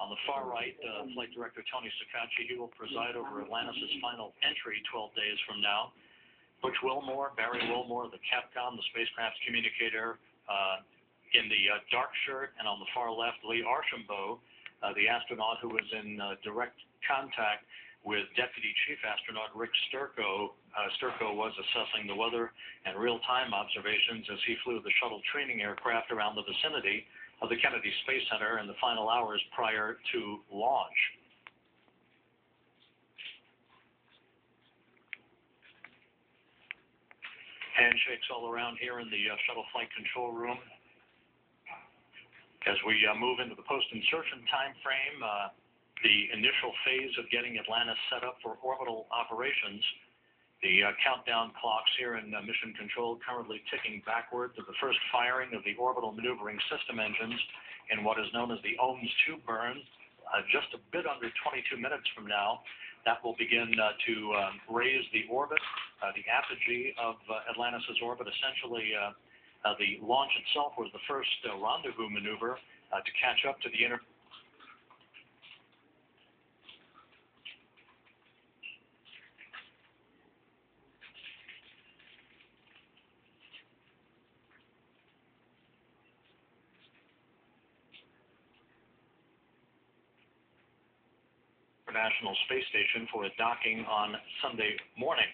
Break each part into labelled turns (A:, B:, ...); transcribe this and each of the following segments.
A: On the far right, Flight Director Tony Sacacci, he will preside over Atlantis' final entry 12 days from now. Butch Wilmore, Barry Wilmore, the Capcom, the spacecraft's communicator, in the dark shirt, and on the far left, Lee Archambault, the astronaut who was in direct contact with Deputy Chief Astronaut Rick Sturckow. Sturckow was assessing the weather and real-time observations as he flew the shuttle training aircraft around the vicinity of the Kennedy Space Center in the final hours prior to launch. Handshakes all around here in the shuttle flight control room. As we move into the post-insertion time frame, the initial phase of getting Atlantis set up for orbital operations, the countdown clocks here in mission control currently ticking backward to the first firing of the orbital maneuvering system engines in what is known as the OMS 2 burn. Just a bit under 22 minutes from now, that will begin to raise the orbit, the apogee of Atlantis' orbit. Essentially, the launch itself was the first rendezvous maneuver to catch up to the International Space Station for a docking on Sunday morning.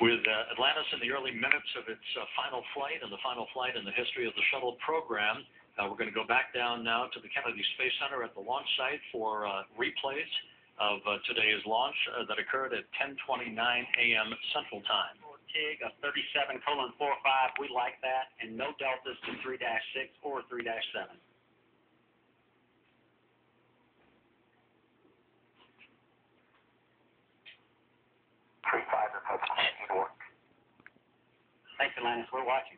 A: With Atlantis in the early minutes of its final flight, and the final flight in the history of the shuttle program, we're going to go back down now to the Kennedy Space Center at the launch site for replays of today's launch that occurred at 10:29 a.m. Central Time.
B: TIG of 37:45, we like that, and no deltas to 3-6 or 3-7. Thanks, Atlantis. We're watching.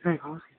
C: Very awesome.